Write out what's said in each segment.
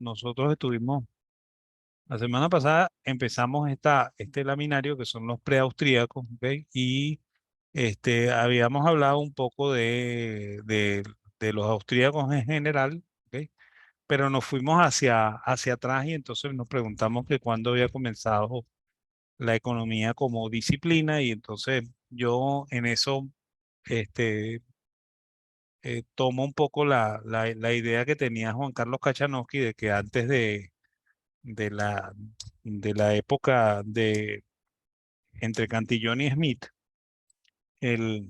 nosotros estuvimos, la semana pasada empezamos este laminario que son los preaustríacos, ¿ok? Y habíamos hablado un poco de los austríacos en general, ¿ok? Pero nos fuimos hacia atrás y entonces nos preguntamos que cuándo había comenzado la economía como disciplina y entonces yo en eso este, tomo un poco la idea que tenía Juan Carlos Kachanowski de que antes de la, de la época de entre Cantillón y Smith, el,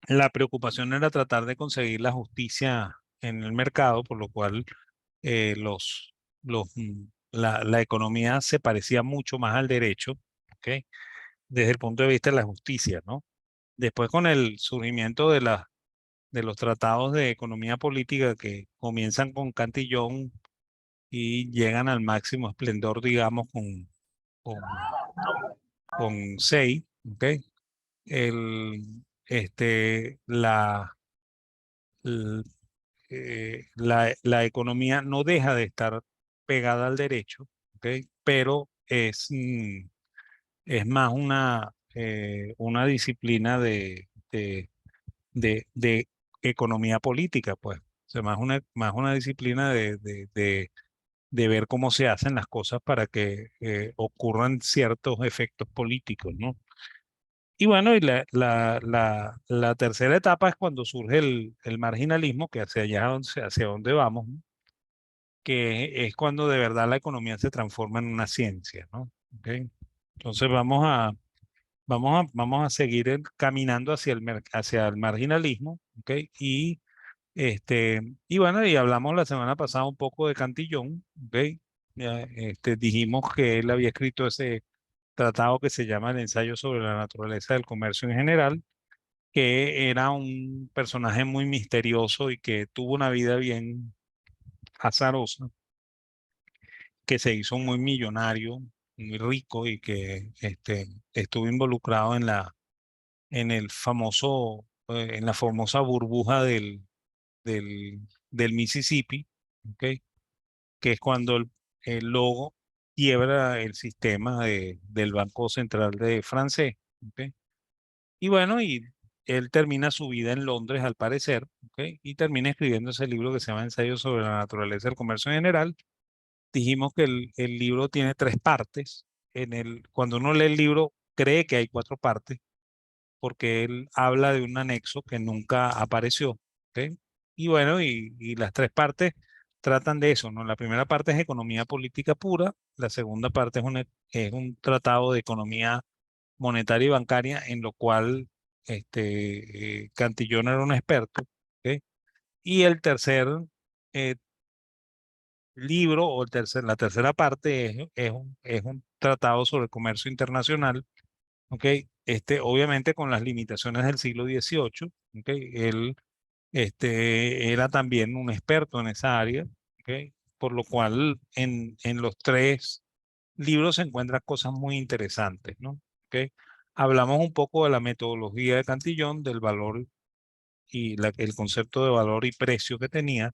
la preocupación era tratar de conseguir la justicia en el mercado, por lo cual la economía se parecía mucho más al derecho, ¿ok? Desde el punto de vista de la justicia, ¿no? Después con el surgimiento de los tratados de economía política que comienzan con Cantillón y llegan al máximo esplendor, digamos, con, con Say, ¿ok? El, este, l- la economía no deja de estar pegada al derecho, ¿ok? Pero es más una disciplina de economía política, pues. O sea, más una disciplina de ver cómo se hacen las cosas para que ocurran ciertos efectos políticos, ¿no? Y bueno, la tercera etapa es cuando surge el marginalismo, que hacia donde vamos, ¿no? Que es cuando de verdad la economía se transforma en una ciencia, ¿no? ¿Ok? Entonces vamos a seguir caminando hacia el marginalismo, ¿ok? Y bueno, y hablamos la semana pasada un poco de Cantillón, ¿ok? Ya, dijimos que él había escrito ese tratado que se llama El ensayo sobre la naturaleza del comercio en general, que era un personaje muy misterioso y que tuvo una vida bien azarosa, que se hizo muy millonario, muy rico y que estuvo involucrado en la famosa burbuja del Mississippi, ¿ok? Que es cuando el logo quiebra el sistema del Banco Central de francés, ¿ok? Y bueno, y él termina su vida en Londres, al parecer, ¿ok? Y termina escribiendo ese libro que se llama Ensayo sobre la naturaleza del comercio en general. Dijimos que el libro tiene tres partes. Cuando uno lee el libro, cree que hay cuatro partes, porque él habla de un anexo que nunca apareció, ¿ok? Y bueno, y las tres partes tratan de eso, ¿no? La primera parte es economía política pura, la segunda parte es un tratado de economía monetaria y bancaria en lo cual Cantillón era un experto, ¿ok? Y el tercer eh, libro la tercera parte es un tratado sobre comercio internacional, ¿ok? Obviamente con las limitaciones del siglo XVIII, ¿ok? Él era también un experto en esa área, ¿ok? Por lo cual en los tres libros se encuentran cosas muy interesantes, ¿no? ¿Ok? Hablamos un poco de la metodología de Cantillón, del valor y el concepto de valor y precio que tenía,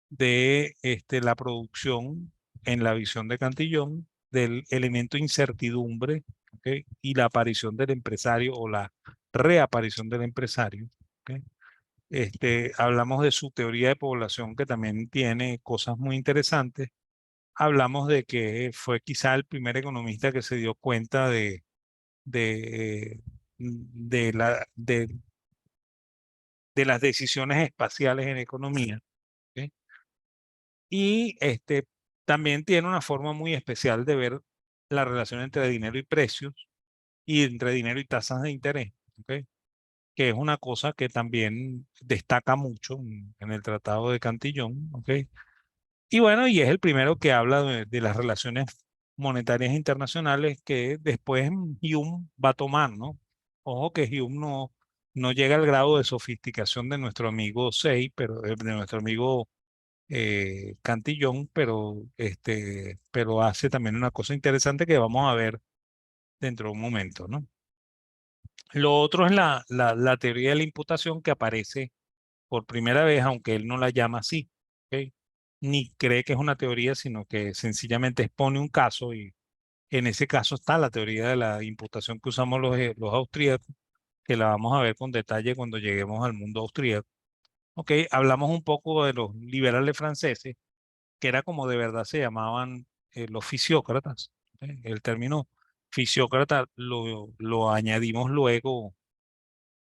de la producción en la visión de Cantillón, del elemento incertidumbre, ¿ok? Y la aparición del empresario o la reaparición del empresario, ¿ok? Hablamos de su teoría de población que también tiene cosas muy interesantes. Hablamos de que fue quizá el primer economista que se dio cuenta de, de las decisiones espaciales en economía, ¿ok? Y también tiene una forma muy especial de ver la relación entre dinero y precios y entre dinero y tasas de interés, ¿ok? Que es una cosa que también destaca mucho en el Tratado de Cantillón, ¿ok? Y bueno, y es el primero que habla de las relaciones monetarias internacionales que después Hume va a tomar, ¿no? Ojo que Hume no llega al grado de sofisticación de nuestro amigo Say, pero de nuestro amigo Cantillón, pero hace también una cosa interesante que vamos a ver dentro de un momento, ¿no? Lo otro es la teoría de la imputación que aparece por primera vez, aunque él no la llama así, ¿ok? ni cree que es una teoría, sino que sencillamente expone un caso y en ese caso está la teoría de la imputación que usamos los austríacos, que la vamos a ver con detalle cuando lleguemos al mundo austríaco. Ok, hablamos un poco de los liberales franceses, que era como de verdad se llamaban los fisiócratas. ¿Ok? El término fisiócrata lo añadimos luego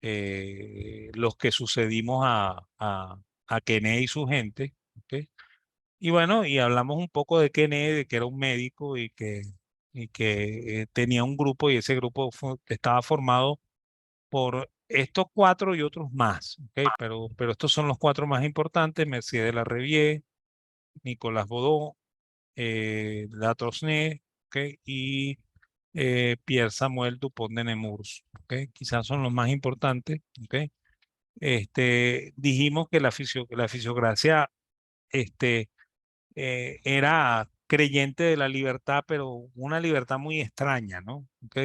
los que sucedimos a Kennedy y su gente. ¿Ok? Y bueno, y hablamos un poco de Kennedy, de que era un médico y que tenía un grupo y ese grupo estaba formado por estos cuatro y otros más, ¿ok? Pero estos son los cuatro más importantes: Mercier de la Rivière, Nicolas Baudot, Latrosné, ¿ok? Y Pierre Samuel Dupont de Nemours, ¿ok? Quizás son los más importantes, ¿ok? Dijimos que la fisiocracia este, era creyente de la libertad, pero una libertad muy extraña, ¿no? ¿Ok?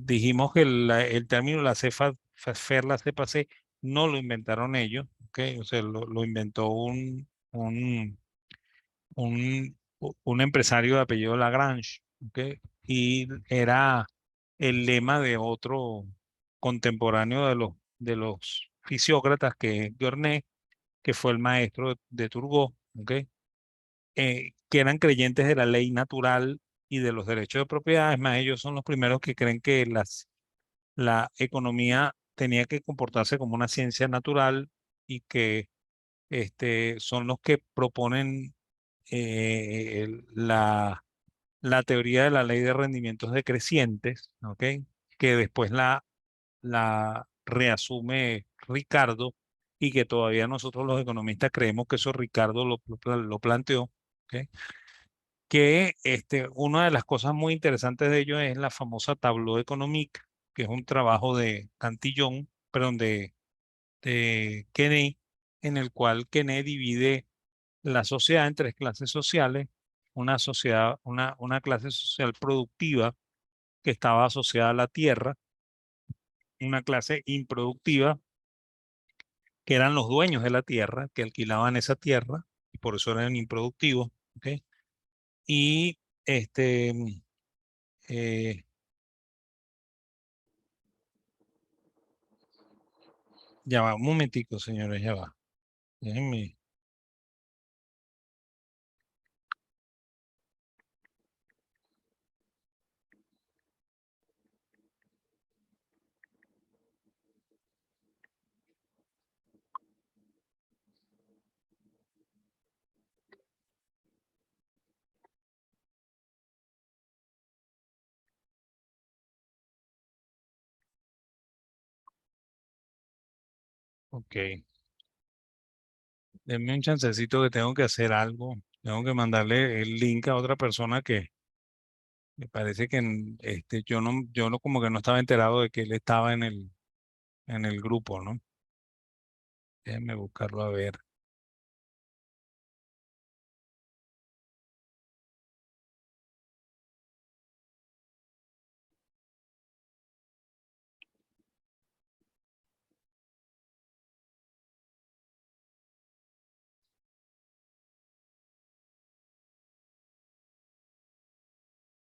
Dijimos que el término la cefa, faire la CPC no lo inventaron ellos, ¿ok? O sea, lo inventó un empresario de apellido Lagrange, ¿ok? Y era el lema de otro contemporáneo de los fisiócratas, que es Gournay, que fue el maestro de Turgot, ¿ok? Que eran creyentes de la ley natural y de los derechos de propiedad. Es más, ellos son los primeros que creen que la economía tenía que comportarse como una ciencia natural y que son los que proponen la teoría de la ley de rendimientos decrecientes, ¿ok? Que después la reasume Ricardo y que todavía nosotros los economistas creemos que eso Ricardo lo planteó. ¿Ok? Que una de las cosas muy interesantes de ello es la famosa Tableau économique, que es un trabajo de Cantillon, perdón, de Kennedy, en el cual Kennedy divide la sociedad en tres clases sociales: una sociedad, una clase social productiva que estaba asociada a la tierra, una clase improductiva que eran los dueños de la tierra, que alquilaban esa tierra y por eso eran improductivos, ¿ok? Y este, eh, ya va, un momentico, señores, ya va. Déjenme. Ok, denme un chancecito que tengo que hacer algo. Tengo que mandarle el link a otra persona que me parece que yo no como que no estaba enterado de que él estaba en el grupo, ¿no? Déjenme buscarlo a ver.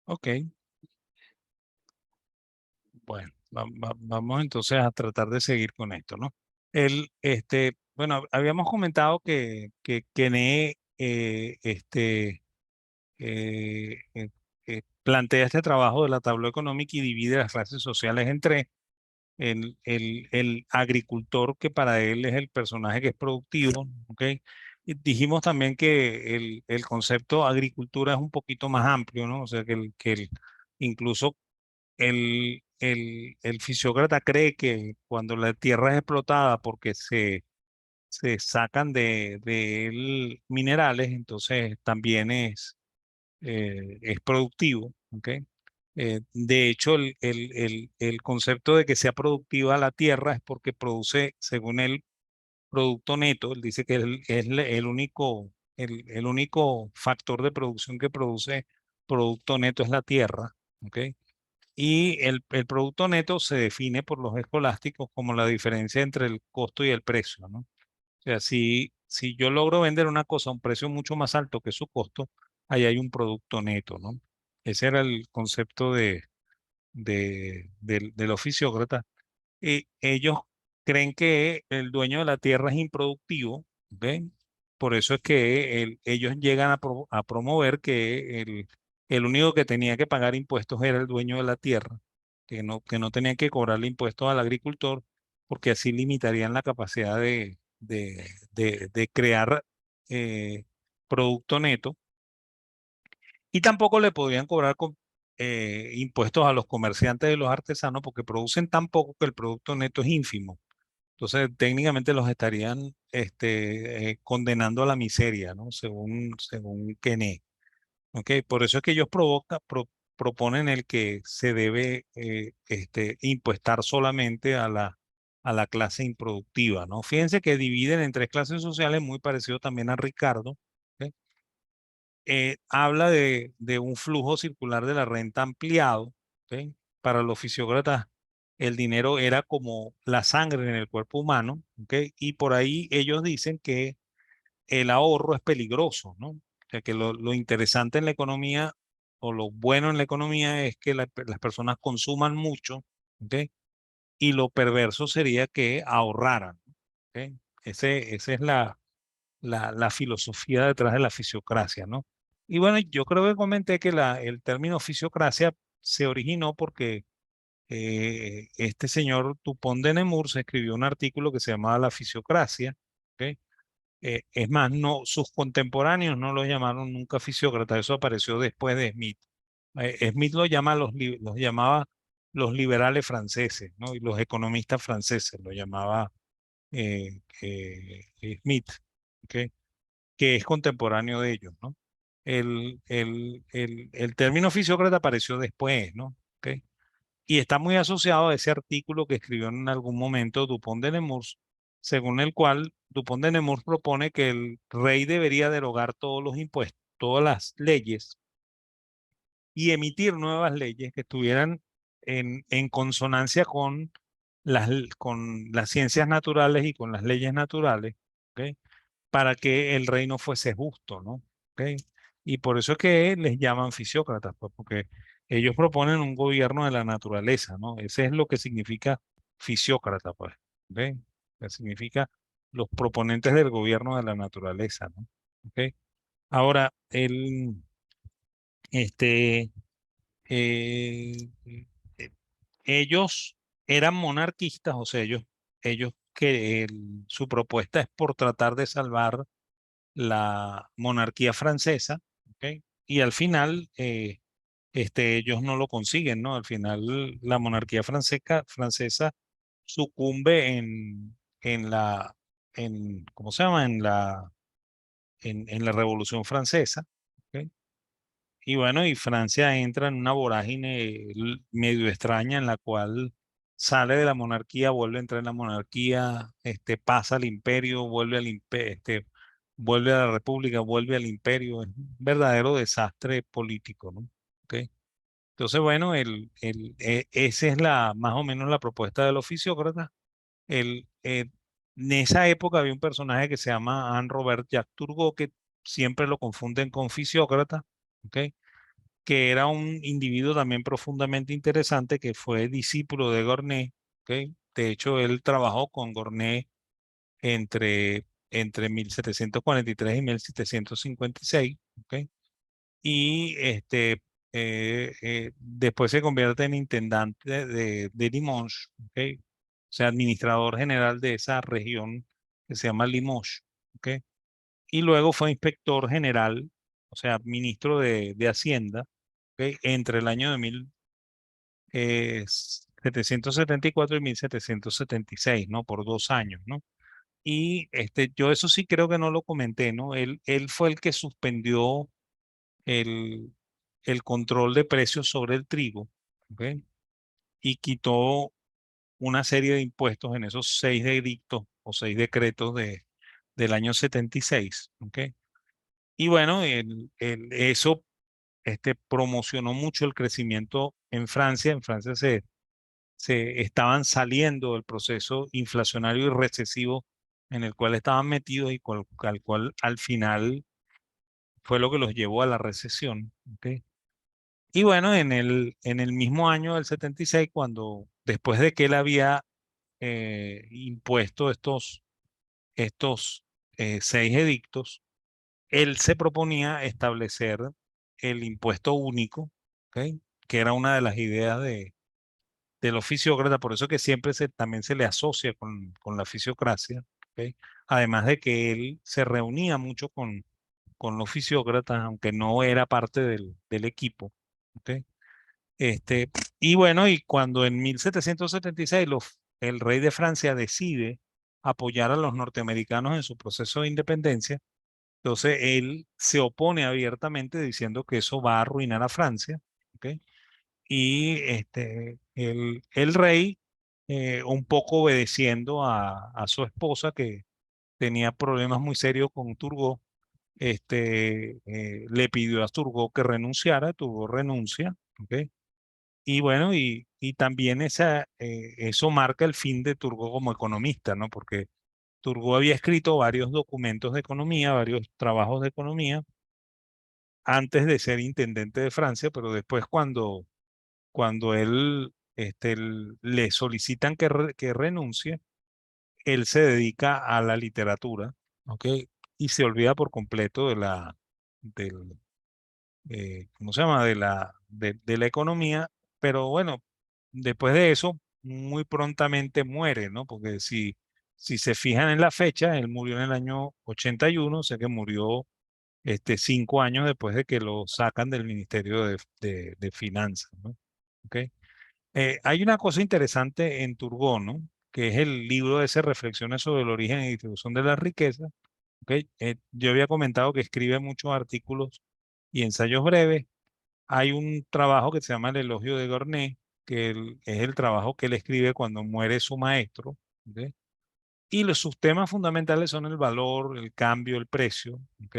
Ok, bueno, vamos entonces a tratar de seguir con esto, ¿no? Bueno, habíamos comentado que Kene plantea este trabajo de la tabla económica y divide las clases sociales en tres: el agricultor, que para él es el personaje que es productivo, ¿ok? Y dijimos también que el concepto agricultura es un poquito más amplio, ¿no? O sea, incluso el fisiócrata cree que cuando la tierra es explotada porque se sacan de él minerales, entonces también es productivo, ¿ok? De hecho, el concepto de que sea productiva la tierra es porque produce, según él, producto neto. Él dice que el único factor de producción que produce producto neto es la tierra, ¿ok? Y el producto neto se define por los escolásticos como la diferencia entre el costo y el precio, ¿no? O sea, si yo logro vender una cosa a un precio mucho más alto que su costo, ahí hay un producto neto, ¿no? Ese era el concepto del oficiócrata. Y ellos creen que el dueño de la tierra es improductivo, ¿ok? Por eso es que ellos llegan a promover que el único que tenía que pagar impuestos era el dueño de la tierra, que no tenía que cobrarle impuestos al agricultor, porque así limitarían la capacidad de crear eh, producto neto, y tampoco le podrían cobrar impuestos a los comerciantes y los artesanos porque producen tan poco que el producto neto es ínfimo. Entonces, técnicamente los estarían condenando a la miseria, ¿no? Según Kenneth. ¿Ok? Por eso es que ellos proponen el que se debe impuestar solamente a la clase improductiva, ¿no? Fíjense que dividen en tres clases sociales, muy parecido también a Ricardo. ¿Ok? Habla de un flujo circular de la renta ampliado. ¿Ok? Para los fisiócratas, el dinero era como la sangre en el cuerpo humano. ¿Ok? Y por ahí ellos dicen que el ahorro es peligroso, ¿no? O sea, que lo interesante en la economía o lo bueno en la economía es que las personas consuman mucho. ¿Ok? Y lo perverso sería que ahorraran. ¿Ok? Esa es la filosofía detrás de la fisiocracia, ¿no? Y bueno, yo creo que comenté que el término fisiocracia se originó porque este señor Dupont de Nemours escribió un artículo que se llamaba La fisiocracia. ¿Ok? Es más, no, sus contemporáneos no lo llamaron nunca fisiócrata, eso apareció después de Smith. Smith los llamaba los liberales franceses, ¿no? Y los economistas franceses lo llamaba Smith. ¿Ok? Que es contemporáneo de ellos, ¿no? El término fisiócrata apareció después, ¿no? ¿Ok? Y está muy asociado a ese artículo que escribió en algún momento Dupont de Nemours, según el cual Dupont de Nemours propone que el rey debería derogar todos los impuestos, todas las leyes, y emitir nuevas leyes que estuvieran en consonancia con las ciencias naturales y con las leyes naturales. ¿Ok? Para que el reino fuese justo, ¿no? ¿Ok? Y por eso es que les llaman fisiócratas, pues, porque ellos proponen un gobierno de la naturaleza, ¿no? Ese es lo que significa fisiócrata, pues, ¿ok? Que significa los proponentes del gobierno de la naturaleza, ¿no? ¿Ok? Ahora, este, eh, eh, ellos eran monarquistas, o sea, ellos su propuesta es por tratar de salvar la monarquía francesa. ¿Ok? Y al final, ellos no lo consiguen, ¿no? Al final, la monarquía francesa sucumbe ¿cómo se llama? En la Revolución Francesa. ¿Ok? Y bueno, y Francia entra en una vorágine medio extraña en la cual sale de la monarquía, vuelve a entrar en la monarquía, pasa al imperio, vuelve a la república, vuelve al imperio. Es un verdadero desastre político, ¿no? ¿Ok? Entonces, bueno, esa es más o menos la propuesta del oficiócrata. En esa época había un personaje que se llama Anne Robert Jacques Turgot, que siempre lo confunden con fisiócrata. ¿Ok? Que era un individuo también profundamente interesante, que fue discípulo de Gorné. ¿Ok? De hecho, él trabajó con Gorné entre 1743 y 1756. ¿Ok? Y después se convierte en intendante de Limoges. ¿Ok? O sea, administrador general de esa región que se llama Limoges. ¿Ok? Y luego fue inspector general, o sea, ministro de Hacienda. ¿Ok? Entre el año de 1774 y 1776, ¿no? Por 2 años, ¿no? Y yo eso sí creo que no lo comenté, ¿no? Él fue el que suspendió el, el control de precios sobre el trigo. ¿Ok? Y quitó una serie de impuestos en esos 6 edictos o 6 decretos del año 76. ¿Ok? Y bueno, eso promocionó mucho el crecimiento en Francia. En Francia se estaban saliendo del proceso inflacionario y recesivo en el cual estaban metidos y al cual al final fue lo que los llevó a la recesión. ¿Ok? Y bueno, en el mismo año del 76, cuando después de que él había impuesto estos 6 edictos, él se proponía establecer el impuesto único, ¿ok? Que era una de las ideas del oficiócrata, por eso que siempre también se le asocia con la fisiocracia, ¿ok? Además de que él se reunía mucho con los fisiócratas, aunque no era parte del equipo, ¿ok? Este, y bueno, y cuando en 1776 el rey de Francia decide apoyar a los norteamericanos en su proceso de independencia, entonces él se opone abiertamente diciendo que eso va a arruinar a Francia, ¿ok? Y el rey, un poco obedeciendo a su esposa que tenía problemas muy serios con Turgot, le pidió a Turgot que renunciara, Turgot renuncia, ¿ok? Y bueno, y también eso marca el fin de Turgot como economista, ¿no? Porque Turgot había escrito varios documentos de economía, varios trabajos de economía, antes de ser intendente de Francia, pero después cuando le solicitan que renuncie, él se dedica a la literatura, ¿ok? Y se olvida por completo del, ¿cómo se llama? De la economía, pero bueno, después de eso, muy prontamente muere, ¿no? Porque si se fijan en la fecha, él murió en el año 81, o sea que murió 5 años después de que lo sacan del Ministerio de Finanzas, ¿no? ¿Ok? Hay una cosa interesante en Turgot, ¿no? Que es el libro ese, Reflexiones sobre el origen y distribución de la riqueza. ¿Ok? Yo había comentado que escribe muchos artículos y ensayos breves. Hay un trabajo que se llama El elogio de Gorné, que es el trabajo que él escribe cuando muere su maestro. ¿Ok? Y sus temas fundamentales son el valor, el cambio, el precio, ¿ok?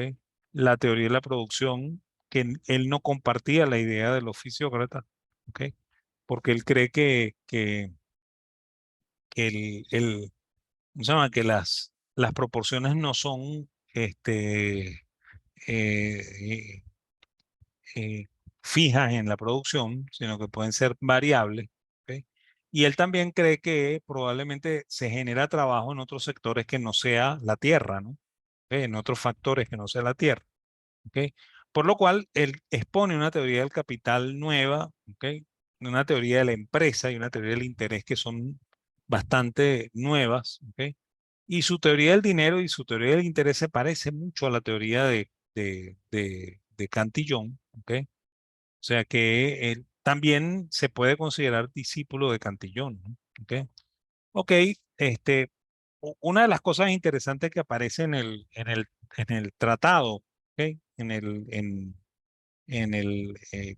La teoría de la producción, que él no compartía la idea del oficiócrata, ¿ok? Porque él cree que ¿cómo se llama? Que las proporciones no son eh, eh, fijas en la producción, sino que pueden ser variables. ¿Ok? Y él también cree que probablemente se genera trabajo en otros sectores que no sea la tierra, ¿no? ¿Ok? En otros factores que no sea la tierra. ¿Ok? Por lo cual, él expone una teoría del capital nueva, ¿ok? Una teoría de la empresa y una teoría del interés que son bastante nuevas. ¿Ok? Y su teoría del dinero y su teoría del interés se parece mucho a la teoría de Cantillon. ¿Ok? O sea que él también se puede considerar discípulo de Cantillón, ¿no? ¿Ok? Ok, este, una de las cosas interesantes que aparece en el tratado, ¿ok? En el,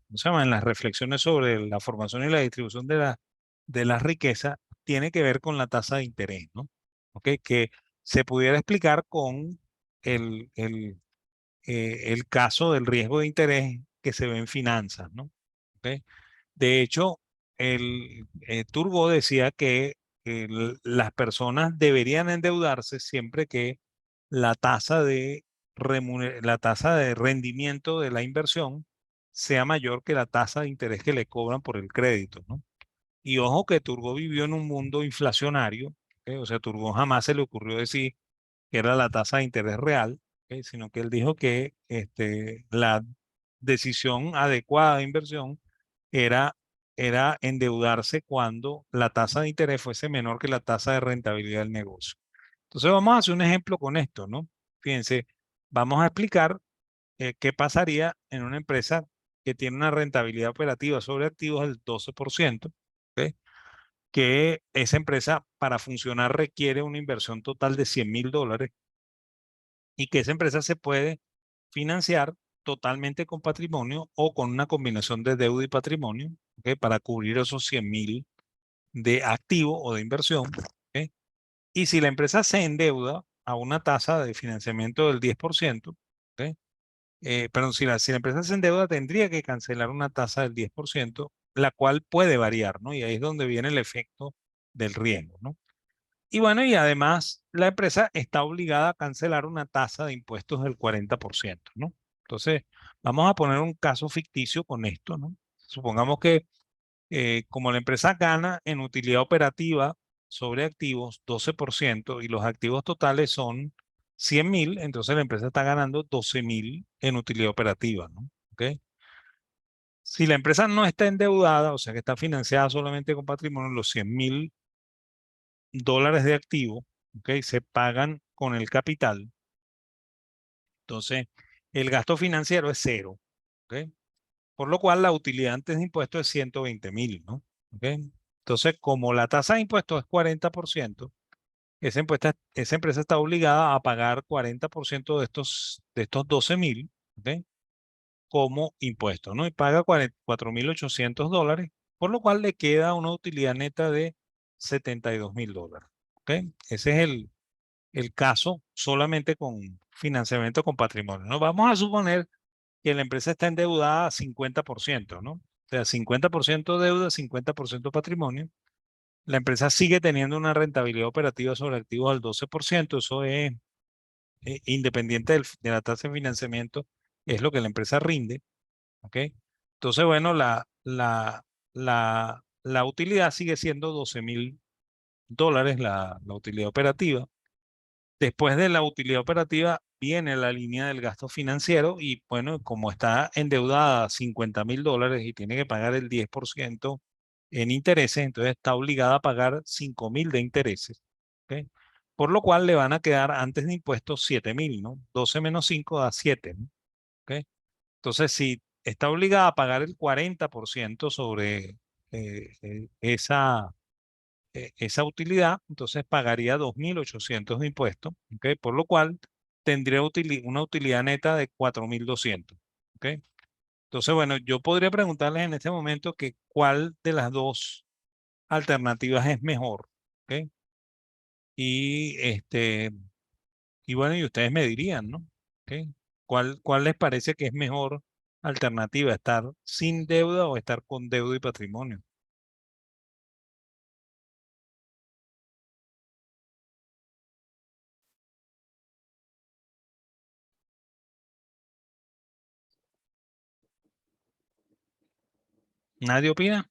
¿cómo se llama? En las reflexiones sobre la formación y la distribución de la riqueza, tiene que ver con la tasa de interés, ¿no? ¿Ok? Que se pudiera explicar con el, el, el caso del riesgo de interés que se ve en finanzas, ¿no? ¿Ok? De hecho, Turgot decía que las personas deberían endeudarse siempre que la tasa de rendimiento de la inversión sea mayor que la tasa de interés que le cobran por el crédito, ¿no? Y ojo que Turgot vivió en un mundo inflacionario, ¿ok? O sea, Turgot jamás se le ocurrió decir que era la tasa de interés real, ¿ok? Sino que él dijo que la decisión adecuada de inversión era, era endeudarse cuando la tasa de interés fuese menor que la tasa de rentabilidad del negocio. Entonces vamos a hacer un ejemplo con esto, ¿no? Fíjense, vamos a explicar qué pasaría en una empresa que tiene una rentabilidad operativa sobre activos del 12%, ¿ok? Que esa empresa para funcionar requiere una inversión total de $100,000 y que esa empresa se puede financiar totalmente con patrimonio o con una combinación de deuda y patrimonio, ¿ok? Para cubrir esos 100,000 de activo o de inversión. ¿Ok? Y si la empresa se endeuda a una tasa de financiamiento del 10%, ¿ok? Perdón, si la empresa se endeuda, tendría que cancelar una tasa del 10%, la cual puede variar, ¿no? Y ahí es donde viene el efecto del riesgo, ¿no? Y bueno, y además la empresa está obligada a cancelar una tasa de impuestos del 40%, ¿no? Entonces, vamos a poner un caso ficticio con esto, ¿no? Supongamos que como la empresa gana en utilidad operativa sobre activos 12% y los activos totales son 100.000, entonces la empresa está ganando 12.000 en utilidad operativa, ¿no? ¿Ok? Si la empresa no está endeudada, o sea que está financiada solamente con patrimonio, los 100.000 dólares de activo, ¿ok? Se pagan con el capital. Entonces, el gasto financiero es cero, ¿ok? Por lo cual la utilidad antes de impuestos es 120.000, ¿no? ¿Ok? Entonces, como la tasa de impuestos es 40%, esa empresa está obligada a pagar 40% de estos 12.000, ¿ok? Como impuesto, ¿no? Y paga 4.800 dólares, por lo cual le queda una utilidad neta de 72.000 dólares, ¿ok? Ese es el caso solamente con financiamiento con patrimonio, ¿no? Vamos a suponer que la empresa está endeudada a 50%, ¿no? O sea, 50% deuda, 50% patrimonio. La empresa sigue teniendo una rentabilidad operativa sobre activos al 12%. Eso es independiente de la tasa de financiamiento, es lo que la empresa rinde, ¿ok? Entonces, bueno, la utilidad sigue siendo 12.000 dólares, la utilidad operativa. Después de la utilidad operativa viene la línea del gasto financiero y bueno, como está endeudada a 50.000 dólares y tiene que pagar el 10% en intereses, entonces está obligada a pagar 5.000 de intereses, ¿ok? Por lo cual le van a quedar antes de impuestos 7.000, ¿no? 12 menos 5 da 7, ¿no? ¿Ok? Entonces, si está obligada a pagar el 40% sobre esa utilidad, entonces pagaría 2.800 de impuestos, ¿ok? Por lo cual tendría una utilidad neta de 4.200, ¿ok? Entonces, bueno, yo podría preguntarles en este momento que cuál de las dos alternativas es mejor, ¿ok? Y, y bueno, y ustedes me dirían, ¿no? ¿Ok? ¿Cuál les parece que es mejor alternativa, estar sin deuda o estar con deuda y patrimonio? ¿Nadie opina?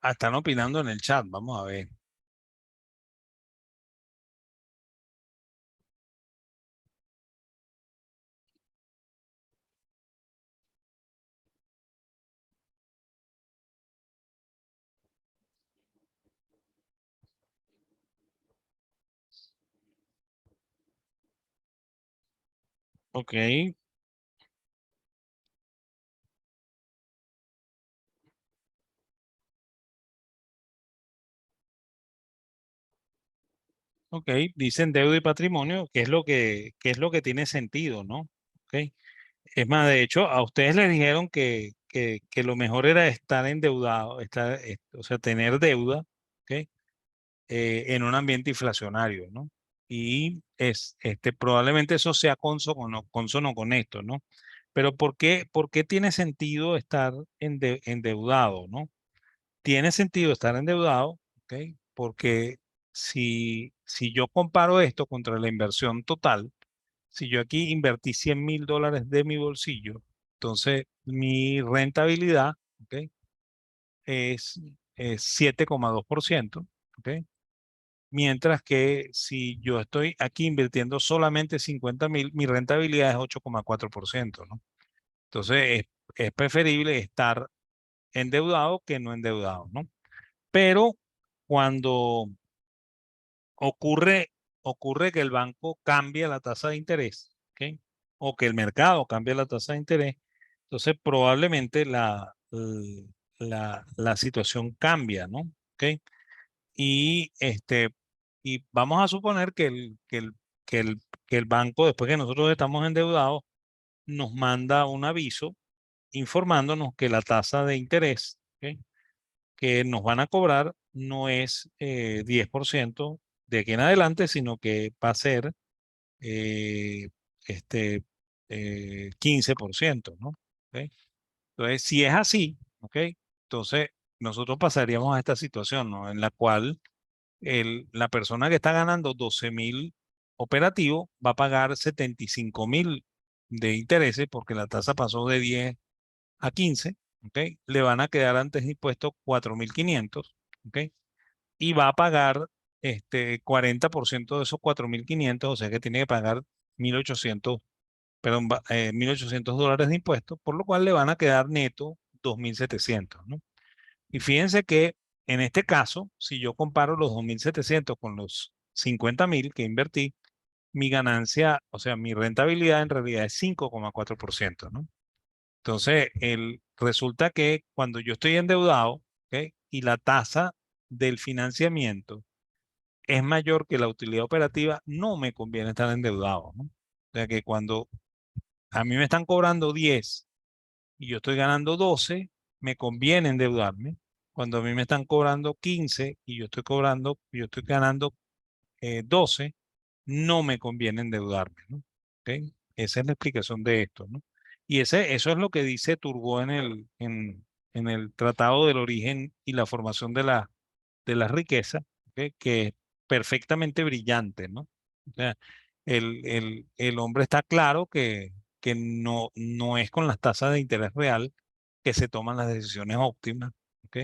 Ah, están opinando en el chat, vamos a ver. Ok, ok, dicen deuda y patrimonio, que es lo que tiene sentido, ¿no? Ok. Es más, de hecho, a ustedes les dijeron que lo mejor era estar endeudado, o sea, tener deuda, ¿ok? En un ambiente inflacionario, ¿no? Y probablemente eso sea consono con esto, ¿no? Pero ¿por qué tiene sentido estar endeudado, ¿no? Tiene sentido estar endeudado, ¿ok? Porque si yo comparo esto contra la inversión total, si yo aquí invertí 100.000 dólares de mi bolsillo, entonces mi rentabilidad, ¿ok? es 7,2%, ¿ok? Mientras que si yo estoy aquí invirtiendo solamente 50.000, mi rentabilidad es 8,4%, ¿no? Entonces es preferible estar endeudado que no endeudado, ¿no? Pero cuando ocurre, ocurre que el banco cambia la tasa de interés, ¿ok? O que el mercado cambia la tasa de interés, entonces probablemente la situación cambia, ¿no? ¿Ok? Y, y vamos a suponer que el banco, después que nosotros estamos endeudados, nos manda un aviso informándonos que la tasa de interés, ¿ok? que nos van a cobrar no es 10% de aquí en adelante, sino que va a ser eh, este, 15%, ¿no? ¿Ok? Entonces, si es así, ¿ok? Entonces, nosotros pasaríamos a esta situación, ¿no? En la cual la persona que está ganando 12.000 operativo va a pagar 75.000 de intereses porque la tasa pasó de 10 a 15, ¿ok? Le van a quedar antes de impuestos 4.500, ¿ok? Y va a pagar 40% de esos 4.500, o sea que tiene que pagar 1.800, perdón, $1.800 de impuestos, por lo cual le van a quedar neto 2.700, ¿no? Y fíjense que en este caso, si yo comparo los 2.700 con los 50.000 que invertí, mi ganancia, o sea, mi rentabilidad en realidad es 5,4%, ¿no? Entonces, resulta que cuando yo estoy endeudado, ¿ok? Y la tasa del financiamiento es mayor que la utilidad operativa, no me conviene estar endeudado, ¿no? O sea que cuando a mí me están cobrando 10 y yo estoy ganando 12, me conviene endeudarme. Cuando a mí me están cobrando 15 y yo estoy ganando 12, no me conviene endeudarme, ¿no? ¿Ok? Esa es la explicación de esto, ¿no? Y eso es lo que dice Turgot en el Tratado del Origen y la Formación de la Riqueza, ¿ok? Que es perfectamente brillante, ¿no? O sea, el hombre está claro que no es con las tasas de interés real que se toman las decisiones óptimas, ¿ok?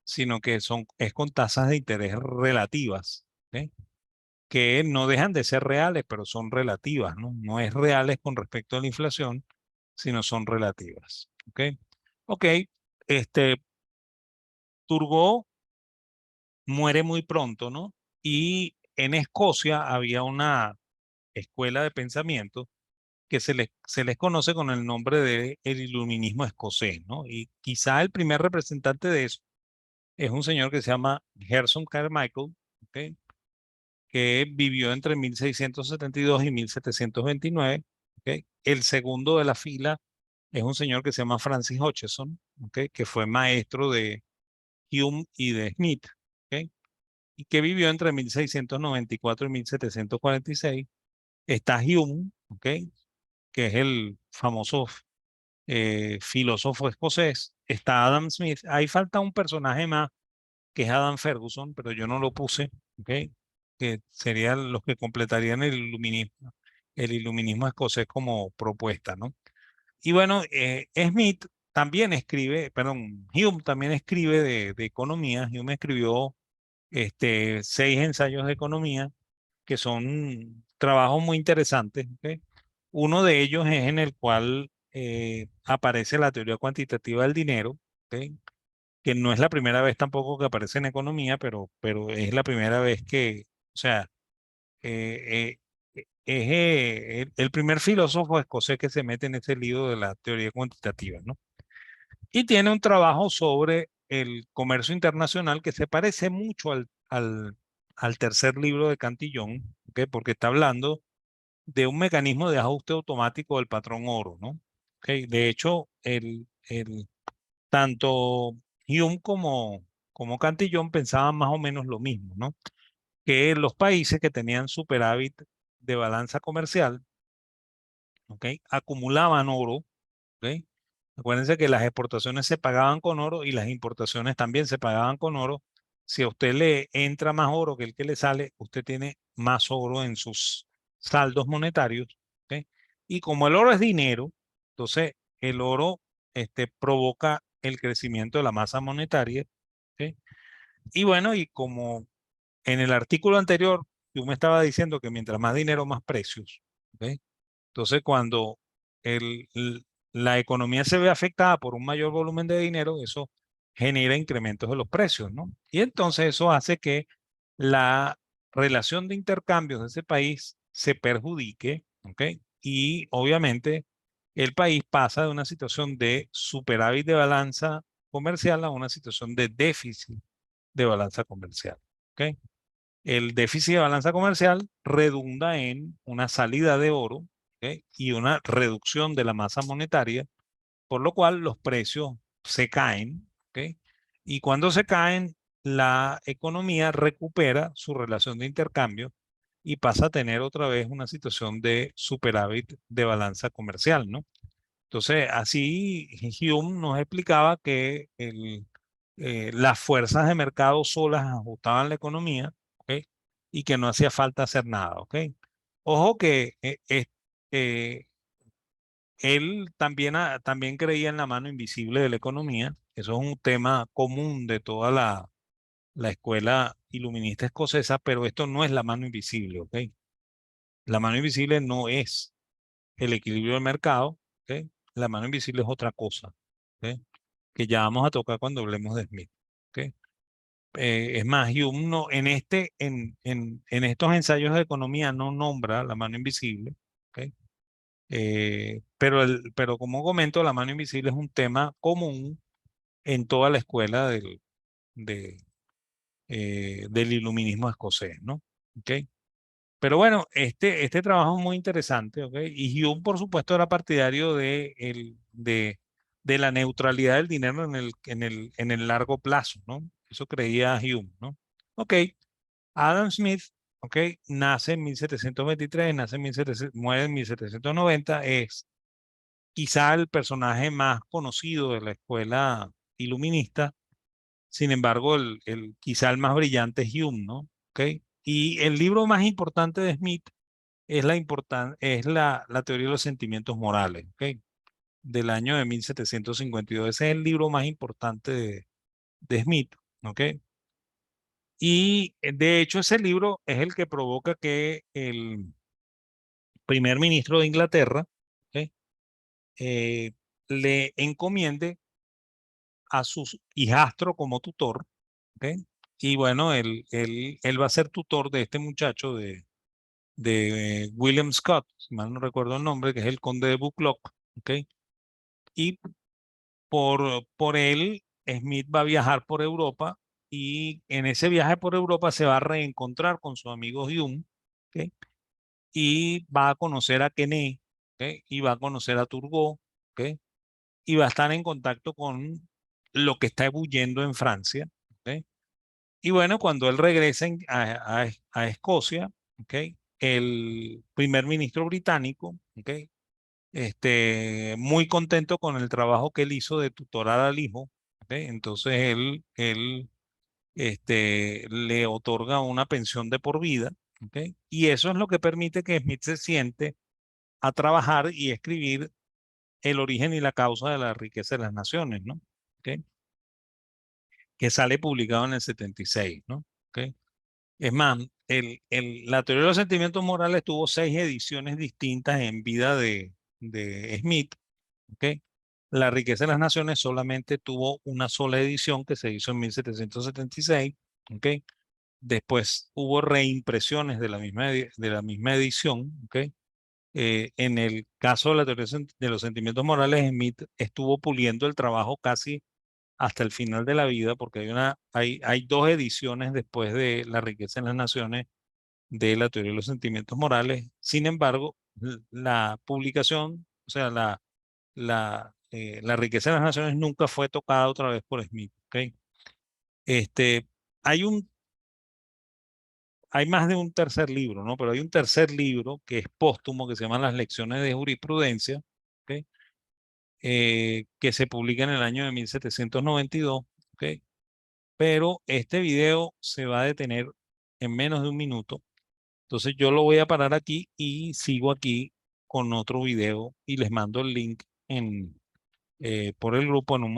Sino que es con tasas de interés relativas, ¿ok? Que no dejan de ser reales, pero son relativas, ¿no? No es reales con respecto a la inflación, sino son relativas. ¿Ok? Ok, este, Turgot muere muy pronto, ¿no? Y en Escocia había una escuela de pensamiento que se les conoce con el nombre de el iluminismo escocés, ¿no? Y quizá el primer representante de eso es un señor que se llama Gerson Carmichael, ¿ok? Que vivió entre 1672 y 1729. ¿Ok? El segundo de la fila es un señor que se llama Francis Hutcheson, ¿ok? Que fue maestro de Hume y de Smith, ¿ok? Y que vivió entre 1694 y 1746. Está Hume, ¿ok? Que es el famoso filósofo escocés. Está Adam Smith. Ahí falta un personaje más que es Adam Ferguson, pero yo no lo puse, ¿ok? Que serían los que completarían el iluminismo escocés como propuesta, ¿no? Y bueno, Smith también escribe, perdón, Hume también escribe de economía. Hume escribió 6 ensayos de economía que son trabajos muy interesantes, ¿ok? Uno de ellos es en el cual aparece la teoría cuantitativa del dinero, ¿ok? Que no es la primera vez tampoco que aparece en economía, pero es la primera vez que, o sea, es el primer filósofo escocés que se mete en ese libro de la teoría cuantitativa, ¿no? Y tiene un trabajo sobre el comercio internacional que se parece mucho al tercer libro de Cantillon, ¿ok? Porque está hablando de un mecanismo de ajuste automático del patrón oro, ¿no? ¿Ok? De hecho, tanto Hume como Cantillon pensaban más o menos lo mismo, ¿no? Que los países que tenían superávit de balanza comercial, ¿ok? Acumulaban oro, ¿ok? Acuérdense que las exportaciones se pagaban con oro y las importaciones también se pagaban con oro. Si a usted le entra más oro que el que le sale, usted tiene más oro en sus saldos monetarios, ¿ok? Y como el oro es dinero, entonces el oro provoca el crecimiento de la masa monetaria, ¿ok? Y bueno, y como en el artículo anterior, yo me estaba diciendo que mientras más dinero, más precios, ¿ok? Entonces, cuando el, l- la economía se ve afectada por un mayor volumen de dinero, eso genera incrementos de los precios, ¿no? Y entonces eso hace que la relación de intercambios de ese país se perjudique, ¿ok? Y obviamente el país pasa de una situación de superávit de balanza comercial a una situación de déficit de balanza comercial, ¿ok? El déficit de balanza comercial redunda en una salida de oro, ¿ok? Y una reducción de la masa monetaria, por lo cual los precios se caen, ¿ok? Y cuando se caen, la economía recupera su relación de intercambio y pasa a tener otra vez una situación de superávit de balanza comercial, ¿no? Entonces, así Hume nos explicaba que las fuerzas de mercado solas ajustaban la economía, ¿ok? Y que no hacía falta hacer nada, ¿ok? Ojo que eh, él también, también creía en la mano invisible de la economía. Eso es un tema común de toda la escuela iluminista escocesa, pero esto no es la mano invisible, ¿ok? La mano invisible no es el equilibrio del mercado, ¿ok? La mano invisible es otra cosa, ¿ok? Que ya vamos a tocar cuando hablemos de Smith, ¿ok? Es más, Hume no, en estos ensayos de economía no nombra la mano invisible, ¿ok? Pero como comento, la mano invisible es un tema común en toda la escuela de, del iluminismo escocés, ¿no? ¿Ok? Pero bueno, este trabajo es muy interesante, ¿ok? Y Hume, por supuesto, era partidario de la neutralidad del dinero en el largo plazo, ¿no? Eso creía Hume, ¿no? Ok, Adam Smith, ok, nace en 1723, nace en 1700, muere en 1790, es quizá el personaje más conocido de la escuela iluminista. Sin embargo, quizá el más brillante es Hume, ¿no? ¿Ok? Y el libro más importante de Smith es la teoría de los sentimientos morales, ¿ok? Del año de 1752. Ese es el libro más importante de Smith, ¿ok? Y de hecho ese libro es el que provoca que el primer ministro de Inglaterra, ¿ok? eh, le encomiende a su hijastro como tutor, ¿ok? Y bueno, él va a ser tutor de este muchacho de William Scott, si mal no recuerdo el nombre, que es el conde de Buccleuch, ¿ok? Y por él, Smith va a viajar por Europa y en ese viaje por Europa se va a reencontrar con su amigo Hume, ¿ok? Y va a conocer a Quesnay, ¿ok? Y va a conocer a Turgot, ¿ok? Y va a estar en contacto con lo que está ebulliendo en Francia, ¿ok? Y bueno, cuando él regresa a Escocia, ¿ok? El primer ministro británico, ¿ok? Muy contento con el trabajo que él hizo de tutorar al hijo, ¿ok? Entonces él le otorga una pensión de por vida, ¿ok? Y eso es lo que permite que Smith se siente a trabajar y escribir El origen y la causa de la riqueza de las naciones, ¿no? ¿Ok? Que sale publicado en el 76, ¿no? ¿Ok? Es más, la teoría de los sentimientos morales tuvo 6 ediciones distintas en vida de Smith, ¿ok? La riqueza de las naciones solamente tuvo una sola edición que se hizo en 1776, ¿ok? Después hubo reimpresiones de la misma edición, ¿ok? En el caso de la teoría de los sentimientos morales, Smith estuvo puliendo el trabajo casi hasta el final de la vida, porque hay 2 ediciones después de La riqueza en las naciones de la teoría de los sentimientos morales. Sin embargo, la publicación, o sea, la riqueza de las naciones nunca fue tocada otra vez por Smith, ¿ok? Este, hay hay más de un tercer libro, ¿no? Pero hay un tercer libro que es póstumo, que se llama Las lecciones de jurisprudencia, ¿ok? Que se publica en el año de 1792, ¿ok? Pero este video se va a detener en menos de un minuto. Entonces yo lo voy a parar aquí y sigo aquí con otro video y les mando el link por el grupo en un momento.